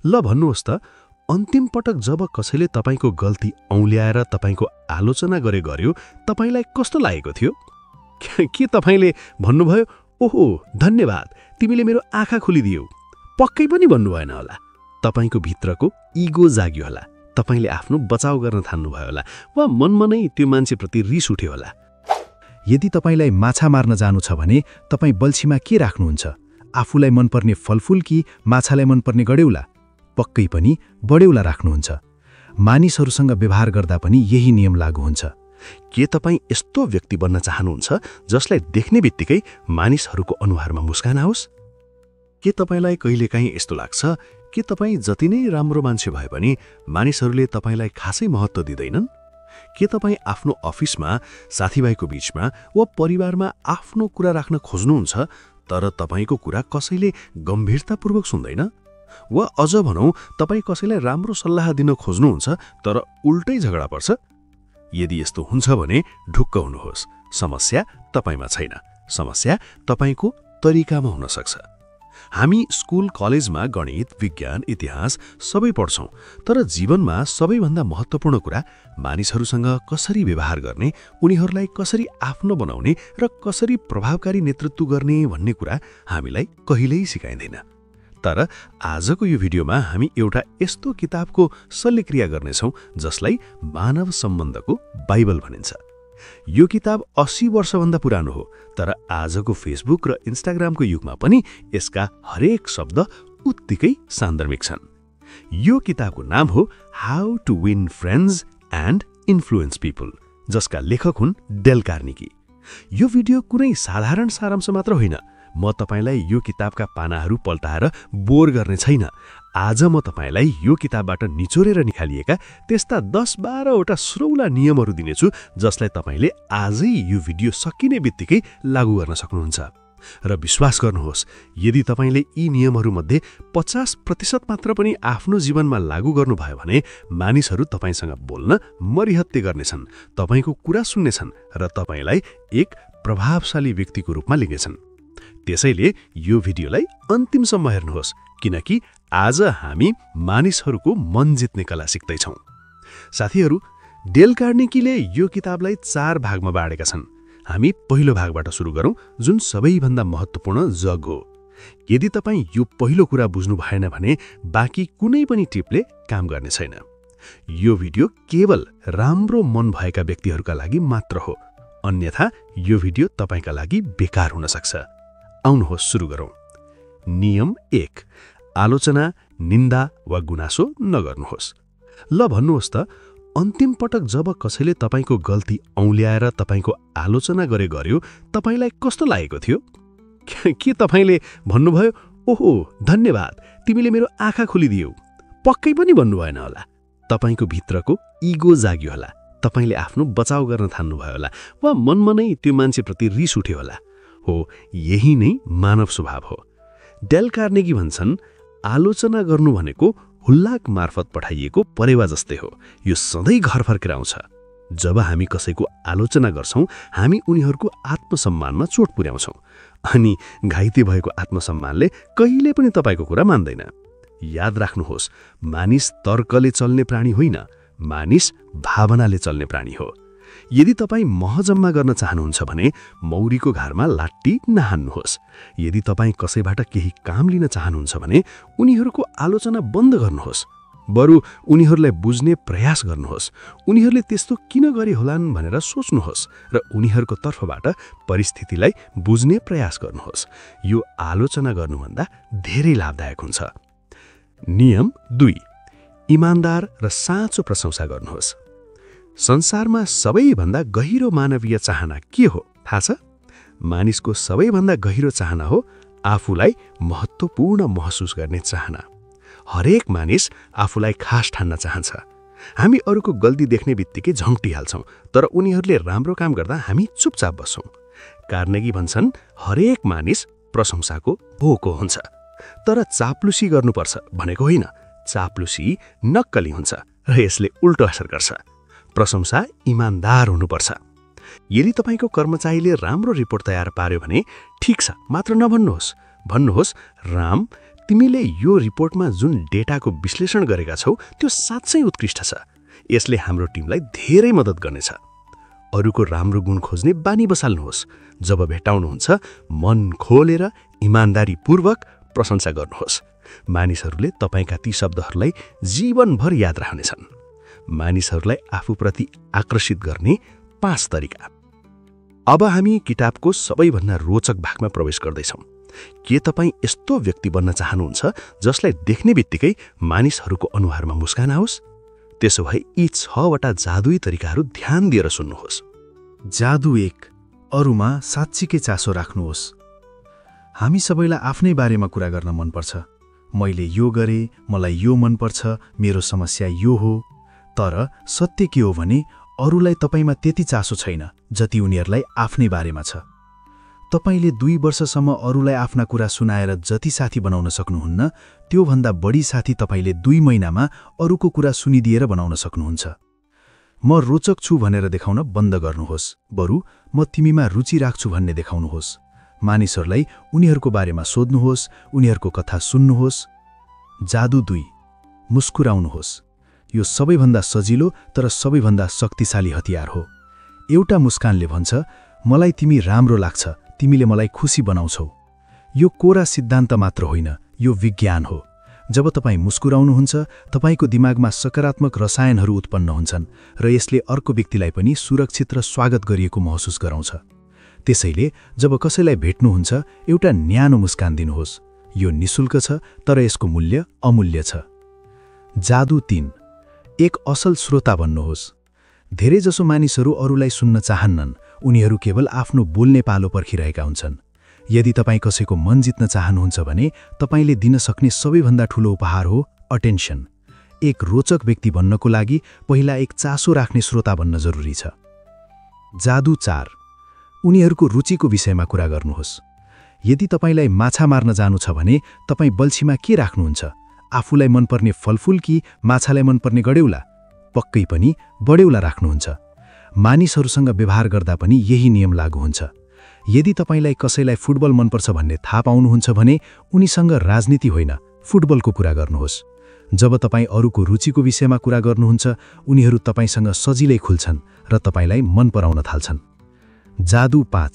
ल भन्नुहोस् त, अन्तिम पटक जब कसैले तपाईको गल्ती औँल्याएर तपाईको आलोचना गर्यो तपाईलाई कस्तो लागेको थियो? के तपाईले भन्नुभयो, ओहो धन्यवाद, तिमीले मेरो आँखा खोलिदियौ? पक्कै पनि भन्नु भएन होला। तपाईको भित्रको इगो जाग्यो होला, तपाईले आफ्नो बचाउ गर्न थाल्नुभयो होला, वा मनमा नै त्यो मान्छेप्रति रिस उठ्यो होला। यदि तपाईलाई माछा मार्न जानु छ भने तपाई बल्छीमा के राख्नुहुन्छ? आफूलाई मनपर्ने फलफूल कि माछालाई मनपर्ने गडेउला? पक्कै पनि बडेउला राख्नुहुन्छ। मानिसहरूसँग व्यवहार गर्दा पनि यही नियम लागू हुन्छ। के तपाईँ यस्तो व्यक्ति बन्न चाहनुहुन्छ जसलाई देख्ने बित्तिकै मानिसहरूको अनुहारमा मुस्कान आओस्? के तपाईलाई कहिलेकाहीँ यस्तो लाग्छ कि तपाईँ जति नै राम्रो मान्छे भए पनि मानिसहरूले तपाईलाई खासै महत्त्व दिँदैनन्? के तपाईँ आफ्नो अफिसमा, साथीभाइको बीचमा वा परिवारमा आफ्नो कुरा राख्न खोज्नुहुन्छ तर तपाईँको कुरा कसैले गम्भीरतापूर्वक सुन्दैन? वा अझ भनौँ, तपाईँ कसैलाई राम्रो सल्लाह दिन खोज्नुहुन्छ तर उल्टै झगडा पर्छ? यदि यस्तो हुन्छ भने ढुक्क हुनुहोस्, समस्या तपाईमा छैन, समस्या तपाईको तरिकामा हुन सक्छ। हामी स्कुल कलेजमा गणित, विज्ञान, इतिहास सबै पढ्छौं, तर जीवनमा सबैभन्दा महत्त्वपूर्ण कुरा मानिसहरूसँग कसरी व्यवहार गर्ने, उनीहरूलाई कसरी आफ्नो बनाउने र कसरी प्रभावकारी नेतृत्व गर्ने भन्ने कुरा हामीलाई कहिल्यै सिकाइँदैन। तर आजको यो भिडियोमा हामी एउटा यस्तो किताबको शल्यक्रिया गर्नेछौँ जसलाई मानव सम्बन्धको बाइबल भनिन्छ। यो किताब 80 वर्षभन्दा पुरानो हो, तर आजको फेसबुक र इन्स्टाग्रामको युगमा पनि यसका हरेक शब्द उत्तिकै सान्दर्भिक छन्। यो किताबको नाम हो how to win friends and influence people, जसका लेखक हुन् डेल कार्नेगी। यो भिडियो कुनै साधारण सारांश मात्र होइन। म तपाईलाई यो किताबका पानाहरू पल्टाएर बोर गर्ने छैन। आज म तपाईलाई यो किताबबाट निचोरेर निकालिएका त्यस्ता 10-12 वटा सुरौला नियमहरू दिनेछु जसलाई तपाईले आजै यो भिडियो सकिने बित्तिकै लागू गर्न सक्नुहुन्छ। र विश्वास गर्नुहोस्, यदि तपाईले यी नियमहरूमध्ये 50% मात्र पनि आफ्नो जीवनमा लागू गर्नुभयो भने मानिसहरू तपाईसँग बोल्न मरिहत्ते गर्नेछन्, तपाईको कुरा सुन्नेछन् र तपाईलाई एक प्रभावशाली व्यक्तिको रूपमा लिनेछन्। त्यसैले यो भिडियोलाई अन्तिमसम्म हेर्नुहोस्, किनकि आज हामी मानिसहरूको मन जित्ने कला सिक्दैछौँ। साथीहरू, डेल कार्नेगीले यो किताबलाई 4 भागमा बाँडेका छन्। हामी पहिलो भागबाट सुरु गरौँ, जुन सबैभन्दा महत्त्वपूर्ण जग हो। यदि तपाईँ यो पहिलो कुरा बुझ्नु भएन भने बाँकी कुनै पनि टिपले काम गर्ने छैन। यो भिडियो केवल राम्रो मन भएका व्यक्तिहरूका लागि मात्र हो, अन्यथा यो भिडियो तपाईका लागि बेकार हुन सक्छ। आउनुहोस् सुरु गरौँ। नियम 1, आलोचना, निन्दा वा गुनासो नगर्नुहोस्। ल भन्नुहोस् त, अन्तिम पटक जब कसैले तपाईको गल्ती औँल्याएर तपाईको आलोचना गर्यो तपाईलाई कस्तो लागेको थियो? के तपाईले भन्नुभयो, ओहो धन्यवाद, तिमीले मेरो आँखा खोलिदियौ? पक्कै पनि भन्नु भएन होला। तपाईको भित्रको इगो जाग्यो होला, तपाईले आफ्नो बचाउ गर्न थाल्नुभयो होला, वा मनमा नै त्यो मान्छेप्रति रिस उठ्यो होला। हो, यही नै मानव स्वभाव हो। डेल कार्नेगी भन्छन्, आलोचना गर्नु भनेको हुल्लाक मार्फत पठाइएको परेवा जस्तै हो, यो सधैँ घर फर्केर आउँछ। जब हामी कसैको आलोचना गर्छौँ, हामी उनीहरूको आत्मसम्मानमा चोट पुर्याउँछौँ, अनि घाइते भएको आत्मसम्मानले कहिले पनि तपाईको कुरा मान्दैन। याद राख्नुहोस्, मानिस तर्कले चल्ने प्राणी होइन, मानिस भावनाले चल्ने प्राणी हो। यदि तपाईँ मह जम्मा गर्न चाहनुहुन्छ भने मौरीको घारमा लाट्टी नहान्नुहोस्। यदि तपाईँ कसैबाट केही काम लिन चाहनुहुन्छ भने उनीहरूको आलोचना बन्द गर्नुहोस्, बरु उनीहरूलाई बुझ्ने प्रयास गर्नुहोस्। उनीहरूले त्यस्तो किन गरे होलान् भनेर सोच्नुहोस् र उनीहरूको तर्फबाट परिस्थितिलाई बुझ्ने प्रयास गर्नुहोस्। यो आलोचना गर्नुभन्दा धेरै लाभदायक हुन्छ। नियम 2, इमानदार र साँचो प्रशंसा गर्नुहोस्। संसारमा सबैभन्दा गहिरो मानवीय चाहना के हो थाहा छ? मानिसको सबैभन्दा गहिरो चाहना हो आफूलाई महत्त्वपूर्ण महसुस गर्ने चाहना। हरेक मानिस आफूलाई खास ठान्न चाहन्छ। हामी अरूको गल्ती देख्ने बित्तिकै झम्टिहाल्छौँ, तर उनीहरूले राम्रो काम गर्दा हामी चुपचाप बस्छौँ। कार्नेगी भन्छन्, हरेक मानिस प्रशंसाको भोको हुन्छ, तर चाप्लुसी गर्नुपर्छ भनेको होइन। चाप्लुसी नक्कली हुन्छ र यसले उल्टो असर गर्छ। प्रशंसा इमानदार हुनुपर्छ। यदि तपाईको कर्मचारीले राम्रो रिपोर्ट तयार पार्यो भने ठिक छ मात्र नभन्नुहोस्, भन्नुहोस्, राम तिमीले यो रिपोर्टमा जुन डेटाको विश्लेषण गरेका छौ त्यो साँच्चै उत्कृष्ट छ। यसले हाम्रो टिमलाई धेरै मद्दत गर्नेछ। अरूको राम्रो गुण खोज्ने बानी बसाल्नुहोस्। जब भेटाउनुहुन्छ मन खोलेर इमान्दारीपूर्वक प्रशंसा गर्नुहोस्। मानिसहरूले तपाईँका ती शब्दहरूलाई जीवनभर याद राख्नेछन्। मानिसहरूलाई आफूप्रति आकर्षित गर्ने 5 तरिका। अब हामी किताबको सबैभन्दा रोचक भागमा प्रवेश गर्दैछौँ। के तपाईँ यस्तो व्यक्ति बन्न चाहनुहुन्छ जसलाई देख्ने बित्तिकै मानिसहरूको अनुहारमा मुस्कान आओस्? त्यसो भए यी 6 वटा जादुई तरिकाहरू ध्यान दिएर सुन्नुहोस्। जादु 1, अरूमा साँच्चीकै चासो राख्नुहोस्। हामी सबैलाई आफ्नै बारेमा कुरा गर्न मनपर्छ। मैले यो गरेँ, मलाई यो मनपर्छ, मेरो समस्या यो हो। तर सत्य के हो भने अरूलाई तपाईमा त्यति चासो छैन जति उनीहरूलाई आफ्नै बारेमा छ। तपाईले 2 वर्षसम्म अरूलाई आफ्ना कुरा सुनाएर जति साथी बनाउन सक्नुहुन्न, त्योभन्दा बढी साथी तपाईले 2 महिनामा अरूको कुरा सुनिदिएर बनाउन सक्नुहुन्छ। म रोचक छु भनेर देखाउन बन्द गर्नुहोस्, बरु म तिमीमा रुचि राख्छु भन्ने देखाउनुहोस्। मानिसहरूलाई उनीहरूको बारेमा सोध्नुहोस्, उनीहरूको कथा सुन्नुहोस्। जादु 2, मुस्कुराउनुहोस्। यो सबैभन्दा सजिलो तर सबैभन्दा शक्तिशाली हतियार हो। एउटा मुस्कानले भन्छ, मलाई तिमी राम्रो लाग्छ, तिमीले मलाई खुसी बनाउँछौ। यो कोरा सिद्धान्त मात्र होइन, यो विज्ञान हो। जब तपाईँ मुस्कुराउनुहुन्छ, तपाईको दिमागमा सकारात्मक रसायनहरू उत्पन्न हुन्छन् र यसले अर्को व्यक्तिलाई पनि सुरक्षित र स्वागत गरिएको महसुस गराउँछ। त्यसैले जब कसैलाई भेट्नुहुन्छ, एउटा न्यानो मुस्कान दिनुहोस्। यो निशुल्क छ तर यसको मूल्य अमूल्य छ। जादु 3, एक असल श्रोता बन्नुहोस्। धेरैजसो मानिसहरू अरूलाई सुन्न चाहन्नन्, उनीहरू केवल आफ्नो बोल्ने पालो पर्खिरहेका हुन्छन्। यदि तपाईँ कसैको मन जित्न चाहनुहुन्छ भने तपाईले दिन सक्ने सबैभन्दा ठूलो उपहार हो अटेन्सन। एक रोचक व्यक्ति बन्नको लागि पहिला एक चासो राख्ने श्रोता बन्न जरुरी छ। जादु 4, उनीहरूको रुचिको विषयमा कुरा गर्नुहोस्। यदि तपाईलाई माछा मार्न जानु छ भने तपाईँ बल्छीमा के राख्नुहुन्छ? आफूलाई मनपर्ने फलफूल कि माछालाई मनपर्ने गडेउला? पक्कै पनि बडेउला राख्नुहुन्छ। मानिसहरूसँग व्यवहार गर्दा पनि यही नियम लागू हुन्छ। यदि तपाईलाई कसैलाई फुटबल मनपर्छ भन्ने थाहा पाउनुहुन्छ भने उनीसँग राजनीति होइन, फुटबलको कुरा गर्नुहोस्। जब तपाईँ अरूको रुचिको विषयमा कुरा गर्नुहुन्छ, उनीहरू तपाईसँग सजिलै खुल्छन् र तपाईलाई मन पराउन थाल्छन्। जादु 5,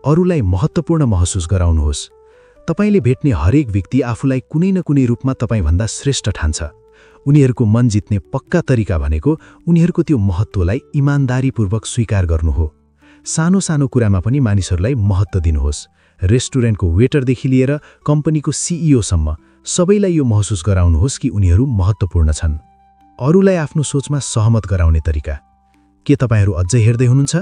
अरूलाई महत्त्वपूर्ण महसुस गराउनुहोस्। तपाईले भेट्ने हरेक व्यक्ति आफूलाई कुनै न कुनै रूपमा तपाईभन्दा श्रेष्ठ ठान्छ। उनीहरूको मन जित्ने पक्का तरिका भनेको उनीहरूको त्यो महत्त्वलाई इमान्दारीपूर्वक स्वीकार गर्नु हो। सानो सानो कुरामा पनि मानिसहरूलाई महत्त्व दिनुहोस्। रेस्टुरेन्टको वेटरदेखि लिएर कम्पनीको सिइओसम्म सबैलाई यो महसुस गराउनुहोस् कि उनीहरू महत्त्वपूर्ण छन्। अरूलाई आफ्नो सोचमा सहमत गराउने तरिका। के तपाईहरू अझै हेर्दै हुनुहुन्छ?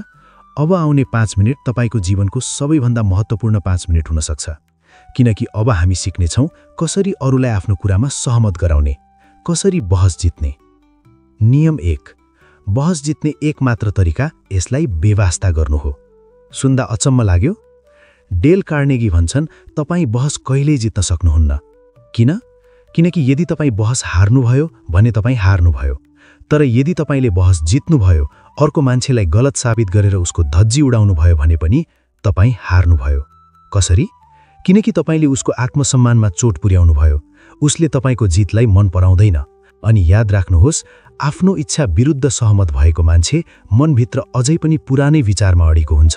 अब आउने 5 मिनेट तपाईको जीवनको सबैभन्दा महत्त्वपूर्ण 5 मिनेट हुन सक्छ, किनकि अब हामी सिक्नेछौँ कसरी अरूलाई आफ्नो कुरामा सहमत गराउने, कसरी बहस जित्ने। नियम 1, बहस जित्ने एक मात्र तरिका यसलाई बेवास्ता गर्नु हो। सुन्दा अचम्म लाग्यो? डेल कार्नेगी भन्छन्, तपाईँ बहस कहिल्यै जित्न सक्नुहुन्न। किन? किनकि यदि तपाईँ बहस हार्नुभयो भने तपाईँ हार्नुभयो, तर यदि तपाईले बहस जित्नुभयो, अर्को मान्छेलाई गलत साबित गरेर उसको धज्जी उडाउनु भयो भने पनि तपाईँ हार्नुभयो। कसरी? किनकि तपाईले उसको आत्मसम्मानमा चोट पुर्याउनु भयो। उसले तपाईको जितलाई मन पराउँदैन। अनि याद राख्नुहोस्, आफ्नो इच्छा विरुद्ध सहमत भएको मान्छे मनभित्र अझै पनि पुरानै विचारमा अडिको हुन्छ।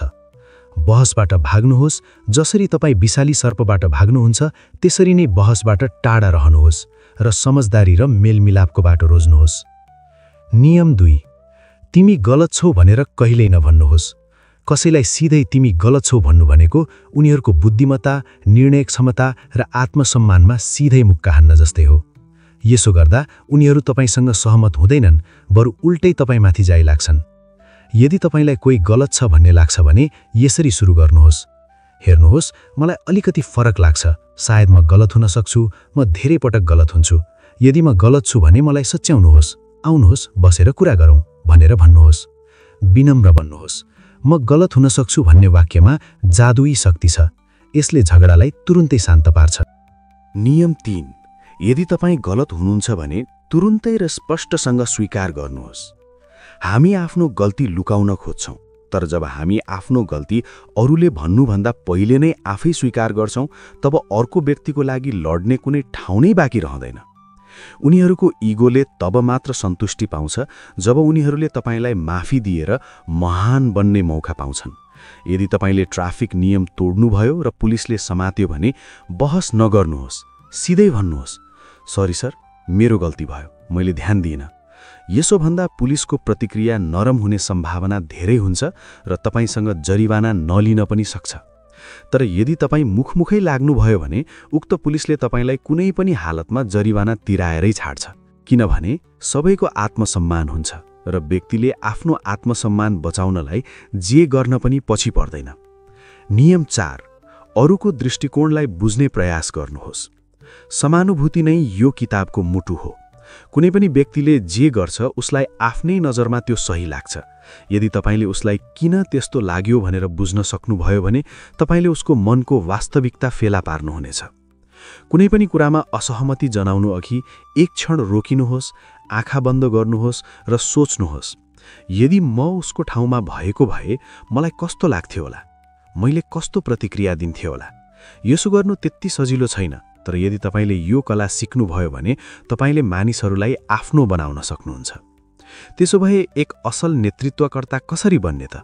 बहसबाट भाग्नुहोस्। जसरी तपाईँ विशाली सर्पबाट भाग्नुहुन्छ, त्यसरी नै बहसबाट टाढा रहनुहोस् र समझदारी र मेलमिलापको बाटो रोज्नुहोस्। नियम 2, तिमी गलत छौ भनेर कहिल्यै नभन्नुहोस्। कसैलाई सिधै तिमी गलत छौ भन्नु भनेको उनीहरूको बुद्धिमत्ता, निर्णय क्षमता र आत्मसम्मानमा सिधै मुक्का हान्न जस्तै हो। यसो गर्दा उनीहरू तपाईसँग सहमत हुँदैनन्, बरु उल्टै तपाईमाथि जाइलाग्छन्। यदि तपाईलाई कोही गलत छ भन्ने लाग्छ भने यसरी सुरु गर्नुहोस्। हेर्नुहोस्, मलाई अलिकति फरक लाग्छ, सायद म गलत हुन सक्छु, म धेरै पटक गलत हुन्छु। यदि म गलत छु भने मलाई सच्याउनुहोस्, आउनुहोस् बसेर कुरा गरौँ भनेर भन्नुहोस्। विनम्र बन्नुहोस्। म गलत हुन सक्छु भन्ने वाक्यमा जादुई शक्ति छ। यसले झगडालाई तुरुन्तै शान्त पार्छ। नियम 3, यदि तपाईँ गलत हुनुहुन्छ भने तुरुन्तै र स्पष्टसँग स्वीकार गर्नुहोस्। हामी आफ्नो गल्ती लुकाउन खोज्छौँ, तर जब हामी आफ्नो गल्ती अरूले भन्नुभन्दा पहिले नै आफै स्वीकार गर्छौं तब अर्को व्यक्तिको लागि लड्ने कुनै ठाउँ नै बाँकी रहँदैन। उनीहरूको इगोले तब मात्र सन्तुष्टि पाउँछ जब उनीहरूले तपाईलाई माफी दिएर महान बन्ने मौका पाउँछन्। यदि तपाईले ट्राफिक नियम तोड्नुभयो र पुलिसले समात्यो भने बहस नगर्नुहोस्, सिधै भन्नुहोस्, सरी सर, मेरो गल्ती भयो, मैले ध्यान दिइनँ। यसो भन्दा पुलिसको प्रतिक्रिया नरम हुने सम्भावना धेरै हुन्छ र तपाईसँग जरिवाना नलिन पनि सक्छ। तर यदि तपाईँ मुखमुखै लाग्नुभयो भने उक्त पुलिसले तपाईलाई कुनै पनि हालतमा जरिवाना तिराएरै छाड्छ, किनभने सबैको आत्मसम्मान हुन्छ र व्यक्तिले आफ्नो आत्मसम्मान बचाउनलाई जे गर्न पनि पछि पर्दैन। नियम 4, अरूको दृष्टिकोणलाई बुझ्ने प्रयास गर्नुहोस्। समानुभूति नै यो किताबको मुटु हो। कुनै पनि व्यक्तिले जे गर्छ उसलाई आफ्नै नजरमा त्यो सही लाग्छ। यदि तपाईले उसलाई किन त्यस्तो लाग्यो भनेर बुझ्न सक्नुभयो भने तपाईले उसको मनको वास्तविकता फेला पार्नुहुनेछ। कुनै पनि कुरामा असहमति जनाउनु अघि एक क्षण रोकिनुहोस्, आँखा बन्द गर्नुहोस् र सोच्नुहोस्, यदि म उसको ठाउँमा भएको भए मलाई कस्तो लाग्थ्यो होला, मैले कस्तो प्रतिक्रिया दिन्थेँ होला। यसो गर्नु त्यति सजिलो छैन, तर यदि तपाईले यो कला सिक्नुभयो भने तपाईले मानिसहरूलाई आफ्नो बनाउन सक्नुहुन्छ। त्यसो भए एक असल नेतृत्वकर्ता कसरी बन्ने त?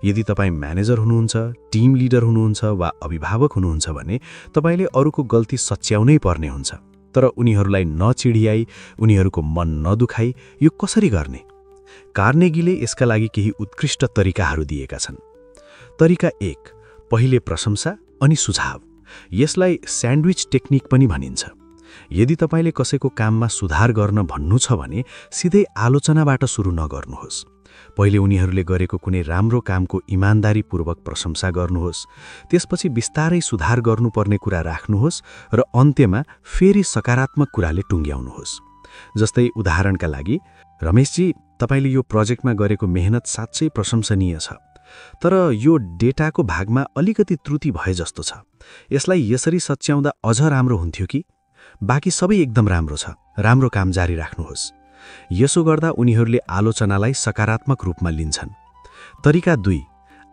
यदि तपाईँ म्यानेजर हुनुहुन्छ, टिम लिडर हुनुहुन्छ वा अभिभावक हुनुहुन्छ भने तपाईले अरूको गल्ती सच्याउनै पर्ने हुन्छ। तर उनीहरूलाई नचिडियाई, उनीहरूको मन नदुखाई यो कसरी गर्ने? कार्नेगीले यसका लागि केही उत्कृष्ट तरिकाहरू दिएका छन्। तरिका 1, पहिले प्रशंसा अनि सुझाव। यसलाई स्यान्डविच टेक्निक पनि भनिन्छ। यदि तपाईले कसैको काममा सुधार गर्न भन्नु छ भने सिधै आलोचनाबाट सुरु नगर्नुहोस्। पहिले उनीहरूले गरेको कुनै राम्रो कामको इमानदारीपूर्वक प्रशंसा गर्नुहोस्, त्यसपछि बिस्तारै सुधार गर्नुपर्ने कुरा राख्नुहोस् र अन्त्यमा फेरि सकारात्मक कुराले टुङ्ग्याउनुहोस्। जस्तै उदाहरणका लागि, रमेशजी, तपाईले यो प्रोजेक्टमा गरेको मेहनत साँच्चै प्रशंसनीय छ, तर यो डेटाको भागमा अलिकति त्रुटि भए जस्तो छ। यसलाई यसरी सच्याउँदा अझ राम्रो हुन्थ्यो कि? बाँकी सबै एकदम राम्रो छ, राम्रो काम जारी राख्नुहोस्। यसो गर्दा उनीहरूले आलोचनालाई सकारात्मक रूपमा लिन्छन्। तरिका 2,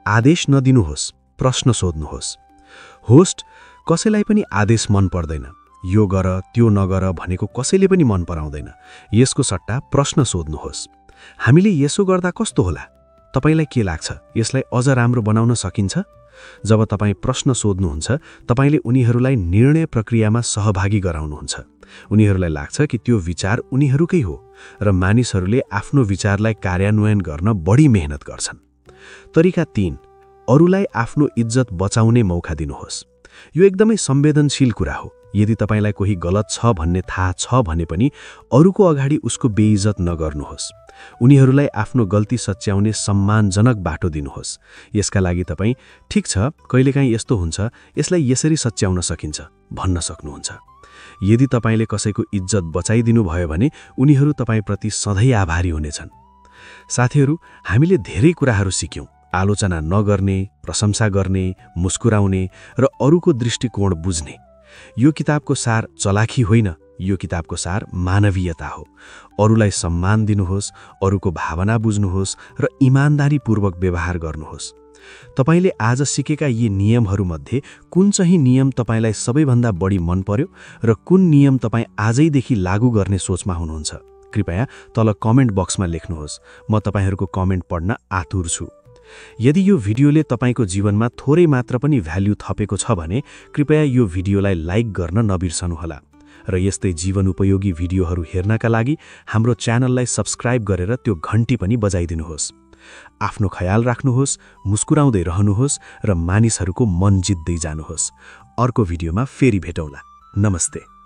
आदेश नदिनुहोस्, प्रश्न सोध्नुहोस्। होस्ट कसैलाई पनि आदेश मन पर्दैन। यो गर, त्यो नगर भनेको कसैले पनि मन पराउँदैन। यसको सट्टा प्रश्न सोध्नुहोस्, हामीले यसो गर्दा कस्तो होला? तपाईलाई के लाग्छ, यसलाई अझ राम्रो बनाउन सकिन्छ? जब तपाईँ प्रश्न सोध्नुहुन्छ तपाईले उनीहरूलाई निर्णय प्रक्रियामा सहभागी गराउनुहुन्छ। उनीहरूलाई लाग्छ कि त्यो विचार उनीहरूकै हो र मानिसहरूले आफ्नो विचारलाई कार्यान्वयन गर्न बढी मेहनत गर्छन्। तरिका 3, अरूलाई आफ्नो इज्जत बचाउने मौका दिनुहोस्। यो एकदमै संवेदनशील कुरा हो। यदि तपाईलाई कोही गलत छ भन्ने थाहा छ भने पनि अरूको अगाडि उसको बेइज्जत नगर्नुहोस्। उनीहरूलाई आफ्नो गल्ती सच्याउने सम्मानजनक बाटो दिनुहोस्। यसका लागि तपाईँ ठिक छ, कहिलेकाहीँ यस्तो हुन्छ, यसलाई यसरी सच्याउन सकिन्छ भन्न सक्नुहुन्छ। यदि तपाईले कसैको इज्जत बचाइदिनु भयो भने उनीहरू तपाईप्रति सधैँ आभारी हुनेछन्। साथीहरू, हामीले धेरै कुराहरू सिक्यौं। आलोचना नगर्ने, प्रशंसा गर्ने, मुस्कुराउने र अरूको दृष्टिकोण बुझ्ने। यो किताबको सार चलाखी होइन, यो किताबको सार मानवीयता हो। अरूलाई सम्मान दिनुहोस्, अरूको भावना बुझ्नुहोस् र इमानदारीपूर्वक व्यवहार गर्नुहोस्। तपाईले आज सिकेका यी नियमहरूमध्ये कुन चाहिँ नियम तपाईलाई सबैभन्दा बढी मन पर्यो र कुन नियम तपाईँ आजैदेखि लागू गर्ने सोचमा हुनुहुन्छ? कृपया तल कमेन्ट बक्समा लेख्नुहोस्। म तपाईहरूको कमेन्ट पढ्न आतुर छु। यदि यो भिडियोले तपाईको जीवनमा थोरै मात्र पनि भ्याल्यु थपेको छ भने कृपया यो भिडियोलाई लाइक गर्न नबिर्सनुहोला र यस्तै जीवन उपयोगी भिडियोहरू हेर्नका लागि हाम्रो च्यानललाई सब्स्क्राइब गरेर त्यो घण्टी पनि बजाइदिनुहोस्। आफ्नो ख्याल राख्नुहोस्, मुस्कुराउँदै रहनुहोस् र मानिसहरूको मन जित्दै जानुहोस्। अर्को भिडियोमा फेरि भेटौँला। नमस्ते।